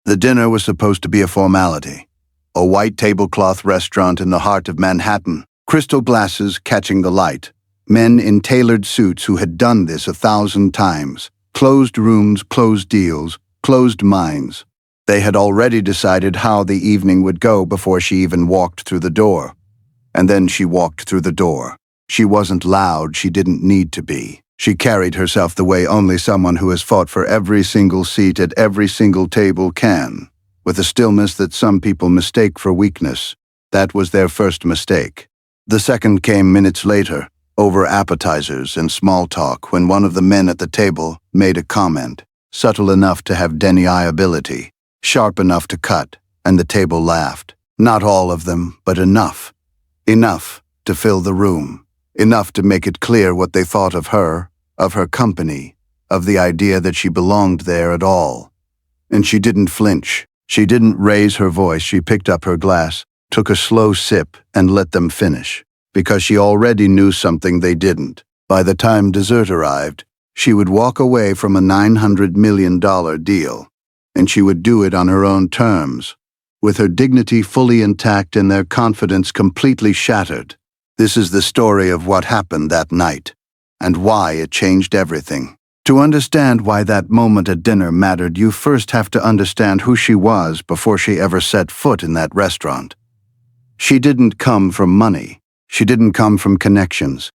The dinner was supposed to be a formality. A white-tablecloth restaurant in the heart of Manhattan, crystal glasses catching the light, men in tailored suits who had done this 1,000 times, closed rooms, closed deals, closed minds. They had already decided how the evening would go before she even walked through the door. And then she walked through the door. She wasn't loud, she didn't need to be. She carried herself the way only someone who has fought for every single seat at every single table can, with a stillness that some people mistake for weakness. That was their first mistake. The second came minutes later, over appetizers and small talk, when one of the men at the table made a comment, subtle enough to have deniability, sharp enough to cut, and the table laughed. Not all of them, but enough. Enough to fill the room. Enough to make it clear what they thought of her company, of the idea that she belonged there at all. And she didn't flinch. She didn't raise her voice. She picked up her glass, took a slow sip, and let them finish, because she already knew something they didn't. By the time dessert arrived, she would walk away from a $900 million deal, and she would do it on her own terms, with her dignity fully intact and their confidence completely shattered. This is the story of what happened that night, and why it changed everything. To understand why that moment at dinner mattered, you first have to understand who she was before she ever set foot in that restaurant. She didn't come from money. She didn't come from connections.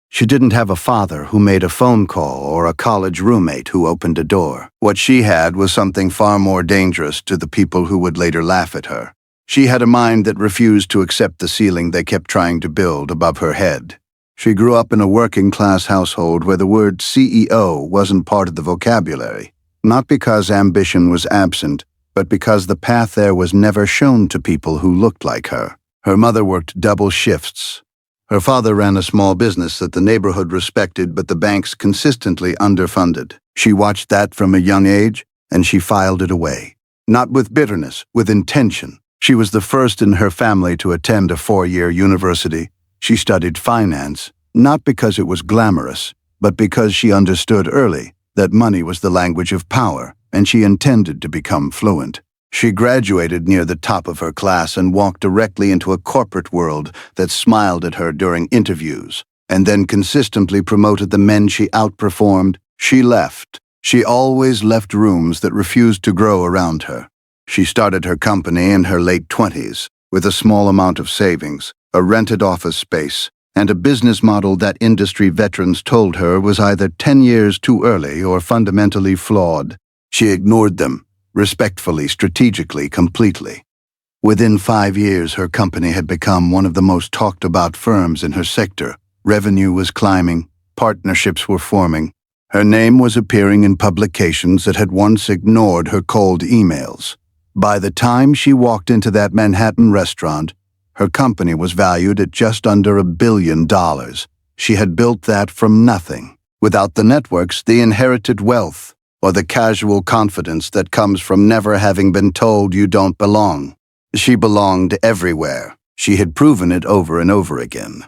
She didn't have a father who made a phone call or a college roommate who opened a door. What she had was something far more dangerous to the people who would later laugh at her. She had a mind that refused to accept the ceiling they kept trying to build above her head. She grew up in a working-class household where the word CEO wasn't part of the vocabulary, not because ambition was absent, but because the path there was never shown to people who looked like her. Her mother worked double shifts. Her father ran a small business that the neighborhood respected, but the banks consistently underfunded. She watched that from a young age, and she filed it away. Not with bitterness, with intention. She was the first in her family to attend a 4-year university. She studied finance, not because it was glamorous, but because she understood early that money was the language of power, and she intended to become fluent. She graduated near the top of her class and walked directly into a corporate world that smiled at her during interviews, and then consistently promoted the men she outperformed. She left. She always left rooms that refused to grow around her. She started her company in her late 20s, with a small amount of savings, a rented office space, and a business model that industry veterans told her was either 10 years too early or fundamentally flawed. She ignored them, respectfully, strategically, completely. Within 5 years, her company had become one of the most talked-about firms in her sector. Revenue was climbing, partnerships were forming. Her name was appearing in publications that had once ignored her cold emails. By the time she walked into that Manhattan restaurant, her company was valued at just under $1 billion. She had built that from nothing, without the networks, the inherited wealth, or the casual confidence that comes from never having been told you don't belong. She belonged everywhere. She had proven it over and over again.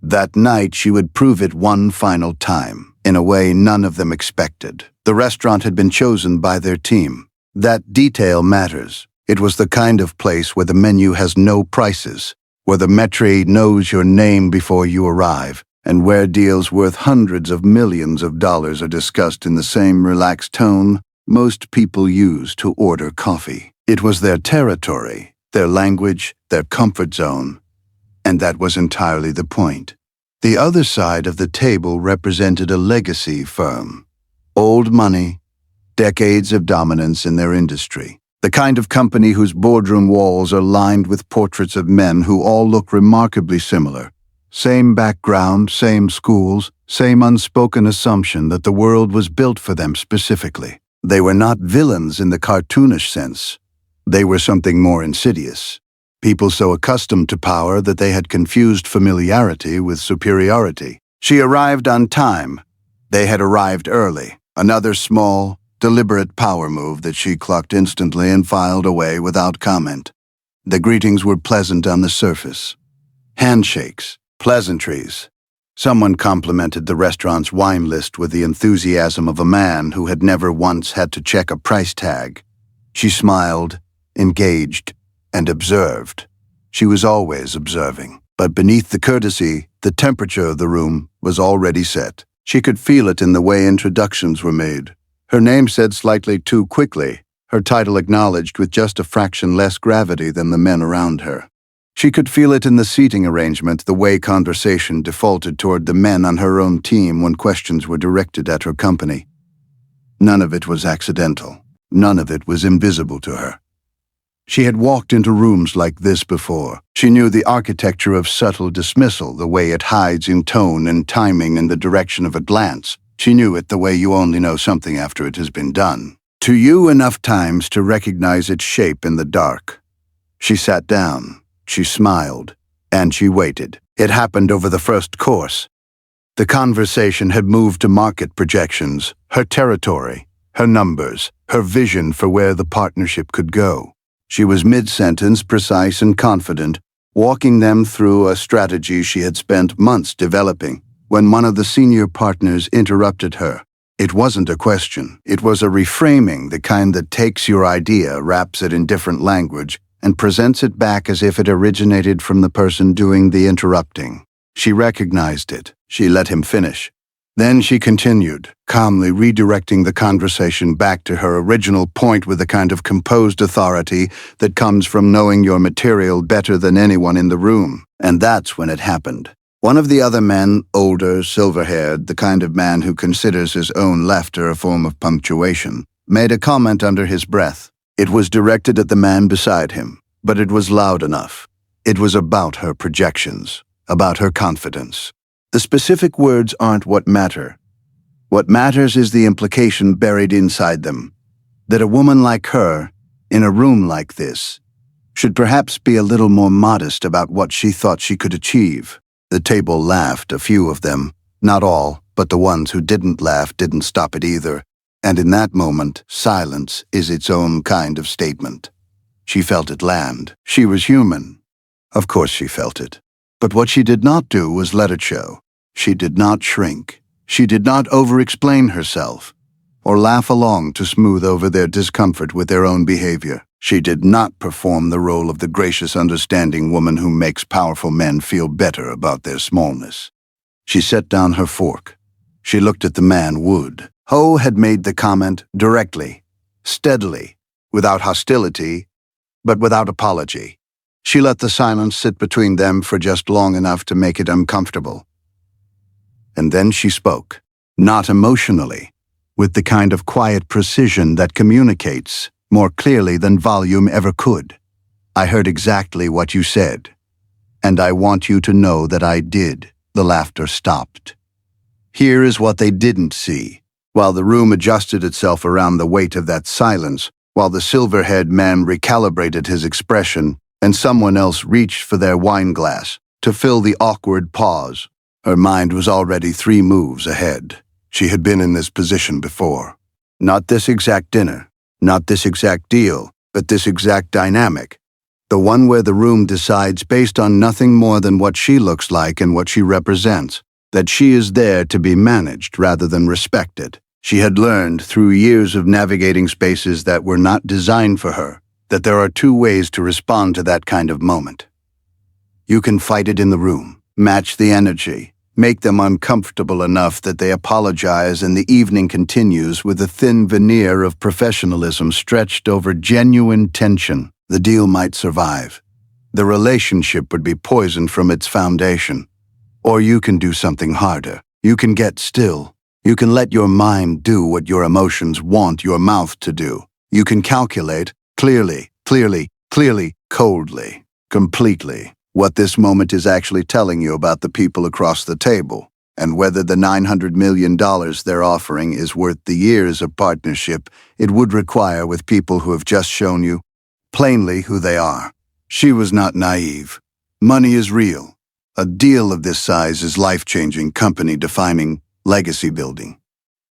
That night, she would prove it one final time, in a way none of them expected. The restaurant had been chosen by their team. That detail matters. It was the kind of place where the menu has no prices, where the maître knows your name before you arrive, and where deals worth hundreds of millions of dollars are discussed in the same relaxed tone most people use to order coffee. It was their territory, their language, their comfort zone, and that was entirely the point. The other side of the table represented a legacy firm. Old money, decades of dominance in their industry. The kind of company whose boardroom walls are lined with portraits of men who all look remarkably similar. Same background, same schools, same unspoken assumption that the world was built for them specifically. They were not villains in the cartoonish sense. They were something more insidious. People so accustomed to power that they had confused familiarity with superiority. She arrived on time. They had arrived early. Another small, deliberate power move that she clucked instantly and filed away without comment. The greetings were pleasant on the surface. Handshakes, pleasantries. Someone complimented the restaurant's wine list with the enthusiasm of a man who had never once had to check a price tag. She smiled, engaged, and observed. She was always observing. But beneath the courtesy, the temperature of the room was already set. She could feel it in the way introductions were made. Her name said slightly too quickly, her title acknowledged with just a fraction less gravity than the men around her. She could feel it in the seating arrangement, the way conversation defaulted toward the men on her own team when questions were directed at her company. None of it was accidental. None of it was invisible to her. She had walked into rooms like this before. She knew the architecture of subtle dismissal, the way it hides in tone and timing and the direction of a glance. She knew it the way you only know something after it has been done. To you enough times to recognize its shape in the dark. She sat down, she smiled, and she waited. It happened over the first course. The conversation had moved to market projections, her territory, her numbers, her vision for where the partnership could go. She was mid-sentence, precise and confident, walking them through a strategy she had spent months developing, when one of the senior partners interrupted her. It wasn't a question. It was a reframing, the kind that takes your idea, wraps it in different language, and presents it back as if it originated from the person doing the interrupting. She recognized it. She let him finish. Then she continued, calmly redirecting the conversation back to her original point with the kind of composed authority that comes from knowing your material better than anyone in the room. And that's when it happened. One of the other men, older, silver-haired, the kind of man who considers his own laughter a form of punctuation, made a comment under his breath. It was directed at the man beside him, but it was loud enough. It was about her projections, about her confidence. The specific words aren't what matter. What matters is the implication buried inside them, that a woman like her, in a room like this, should perhaps be a little more modest about what she thought she could achieve. The table laughed, a few of them, not all, but the ones who didn't laugh didn't stop it either. And in that moment, silence is its own kind of statement. She felt it land. She was human. Of course she felt it. But what she did not do was let it show. She did not shrink. She did not over-explain herself, or laugh along to smooth over their discomfort with their own behavior. She did not perform the role of the gracious, understanding woman who makes powerful men feel better about their smallness. She set down her fork. She looked at the man Wood. Ho had made the comment directly, steadily, without hostility, but without apology. She let the silence sit between them for just long enough to make it uncomfortable. And then she spoke, not emotionally, with the kind of quiet precision that communicates more clearly than volume ever could. I heard exactly what you said, and I want you to know that I did. The laughter stopped. Here is what they didn't see. While the room adjusted itself around the weight of that silence, while the silver-haired man recalibrated his expression, and someone else reached for their wine glass to fill the awkward pause, her mind was already 3 moves ahead. She had been in this position before. Not this exact dinner, not this exact deal, but this exact dynamic. The one where the room decides based on nothing more than what she looks like and what she represents, that she is there to be managed rather than respected. She had learned through years of navigating spaces that were not designed for her, that there are 2 ways to respond to that kind of moment. You can fight it in the room, match the energy, make them uncomfortable enough that they apologize and the evening continues with a thin veneer of professionalism stretched over genuine tension. The deal might survive. The relationship would be poisoned from its foundation. Or you can do something harder. You can get still. You can let your mind do what your emotions want your mouth to do. You can calculate, clearly, coldly, completely, what this moment is actually telling you about the people across the table, and whether the $900 million they're offering is worth the years of partnership it would require with people who have just shown you plainly who they are. She was not naive. Money is real. A deal of this size is life-changing, company-defining, legacy-building.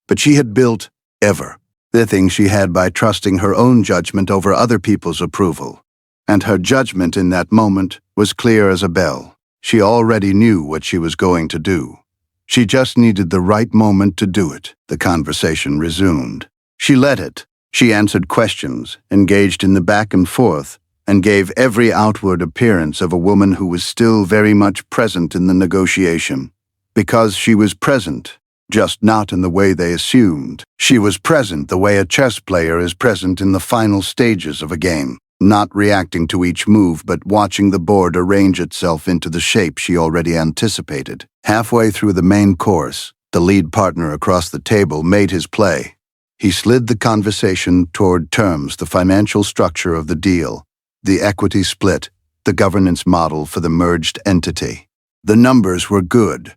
But she had built the thing she had by trusting her own judgment over other people's approval. And her judgment in that moment was clear as a bell. She already knew what she was going to do. She just needed the right moment to do it. The conversation resumed. She let it, She answered questions, engaged in the back and forth, and gave every outward appearance of a woman who was still very much present in the negotiation. Because she was present, just not in the way they assumed. She was present the way a chess player is present in the final stages of a game, not reacting to each move but watching the board arrange itself into the shape she already anticipated. Halfway through the main course, the lead partner across the table made his play. He slid the conversation toward terms, the financial structure of the deal, the equity split, the governance model for the merged entity. The numbers were good.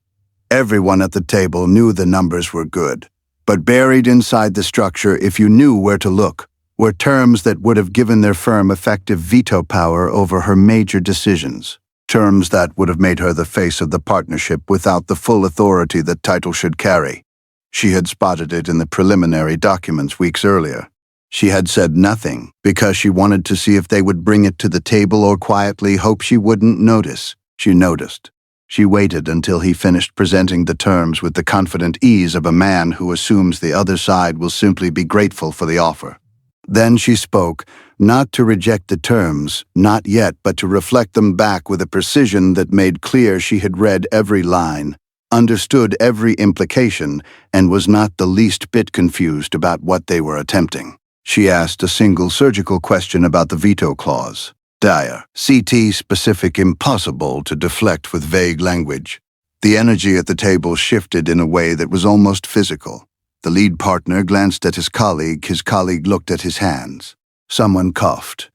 Everyone at the table knew the numbers were good. But buried inside the structure, if you knew where to look, were terms that would have given their firm effective veto power over her major decisions. Terms that would have made her the face of the partnership without the full authority that title should carry. She had spotted it in the preliminary documents weeks earlier. She had said nothing because she wanted to see if they would bring it to the table or quietly hope she wouldn't notice. She noticed. She waited until he finished presenting the terms with the confident ease of a man who assumes the other side will simply be grateful for the offer. Then she spoke, not to reject the terms, not yet, but to reflect them back with a precision that made clear she had read every line, understood every implication, and was not the least bit confused about what they were attempting. She asked a single surgical question about the veto clause. Dire, CT-specific, impossible to deflect with vague language. The energy at the table shifted in a way that was almost physical. The lead partner glanced at his colleague looked at his hands. Someone coughed.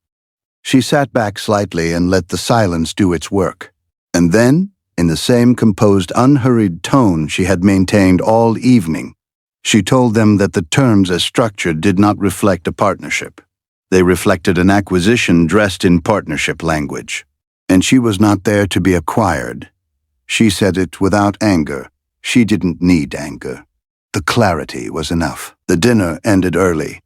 She sat back slightly and let the silence do its work. And then, in the same composed, unhurried tone she had maintained all evening, she told them that the terms as structured did not reflect a partnership. They reflected an acquisition dressed in partnership language. And she was not there to be acquired. She said it without anger. She didn't need anger. The clarity was enough. The dinner ended early.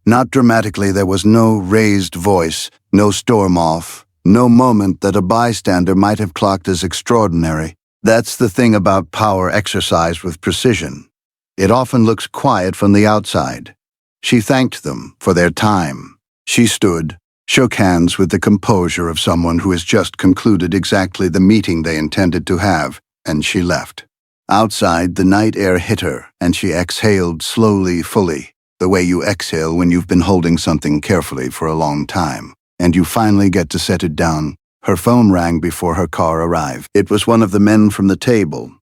Not dramatically, there was no raised voice, no storm-off, no moment that a bystander might have clocked as extraordinary. That's the thing about power exercised with precision. It often looks quiet from the outside. She thanked them for their time. She stood, shook hands with the composure of someone who has just concluded exactly the meeting they intended to have, and she left. Outside, the night air hit her, and she exhaled slowly, fully, the way you exhale when you've been holding something carefully for a long time, and you finally get to set it down. Her phone rang before her car arrived. It was one of the men from the table.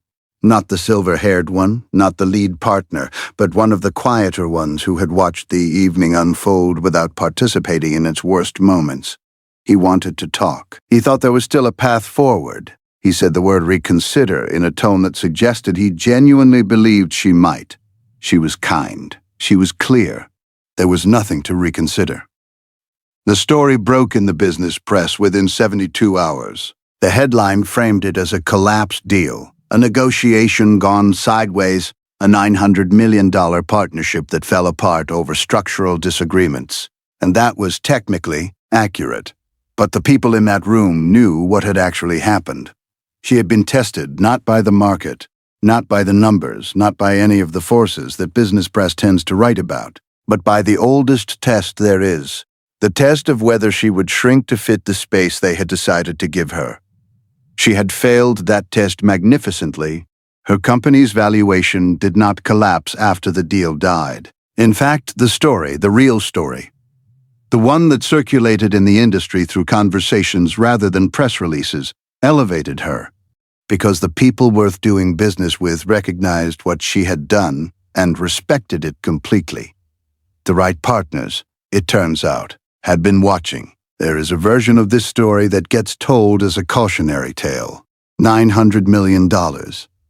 Not the silver-haired one, not the lead partner, but one of the quieter ones who had watched the evening unfold without participating in its worst moments. He wanted to talk. He thought there was still a path forward. He said the word reconsider in a tone that suggested he genuinely believed she might. She was kind. She was clear. There was nothing to reconsider. The story broke in the business press within 72 hours. The headline framed it as a collapsed deal. A negotiation gone sideways, a $900 million partnership that fell apart over structural disagreements. And that was technically accurate. But the people in that room knew what had actually happened. She had been tested not by the market, not by the numbers, not by any of the forces that business press tends to write about, but by the oldest test there is, the test of whether she would shrink to fit the space they had decided to give her. She had failed that test magnificently. Her company's valuation did not collapse after the deal died. In fact, the story, the real story, the one that circulated in the industry through conversations rather than press releases, elevated her, because the people worth doing business with recognized what she had done and respected it completely. The right partners, it turns out, had been watching. There is a version of this story that gets told as a cautionary tale. $900 million.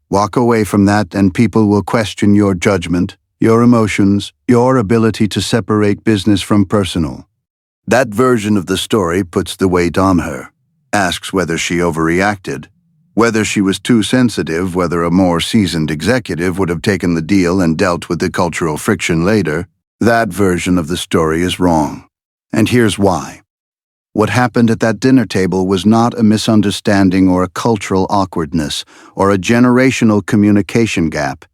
Walk away from that and people will question your judgment, your emotions, your ability to separate business from personal. That version of the story puts the weight on her, asks whether she overreacted, whether she was too sensitive, whether a more seasoned executive would have taken the deal and dealt with the cultural friction later. That version of the story is wrong. And here's why. What happened at that dinner table was not a misunderstanding or a cultural awkwardness or a generational communication gap.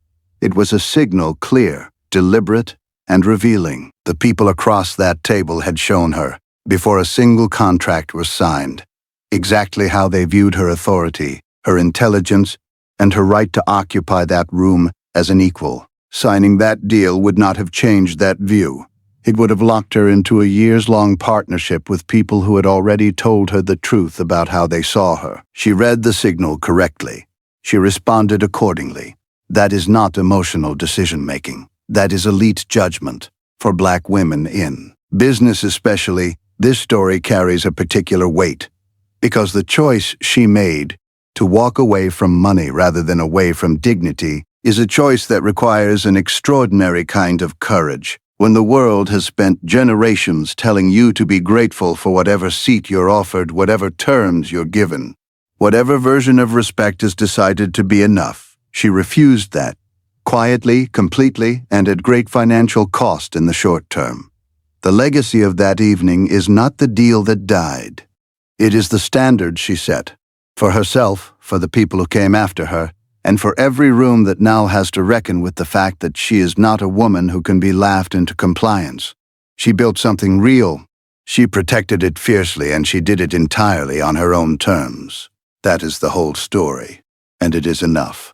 It was a signal, clear, deliberate, and revealing. The people across that table had shown her, before a single contract was signed, exactly how they viewed her authority, her intelligence, and her right to occupy that room as an equal. Signing that deal would not have changed that view. It would have locked her into a years-long partnership with people who had already told her the truth about how they saw her. She read the signal correctly. She responded accordingly. That is not emotional decision-making. That is elite judgment for Black women in business especially. This story carries a particular weight because the choice she made to walk away from money rather than away from dignity is a choice that requires an extraordinary kind of courage. When the world has spent generations telling you to be grateful for whatever seat you're offered, whatever terms you're given, whatever version of respect is decided to be enough, she refused that, quietly, completely, and at great financial cost in the short term. The legacy of that evening is not the deal that died. It is the standard she set, for herself, for the people who came after her, and for every room that now has to reckon with the fact that she is not a woman who can be laughed into compliance. She built something real. She protected it fiercely, and she did it entirely on her own terms. That is the whole story, and it is enough.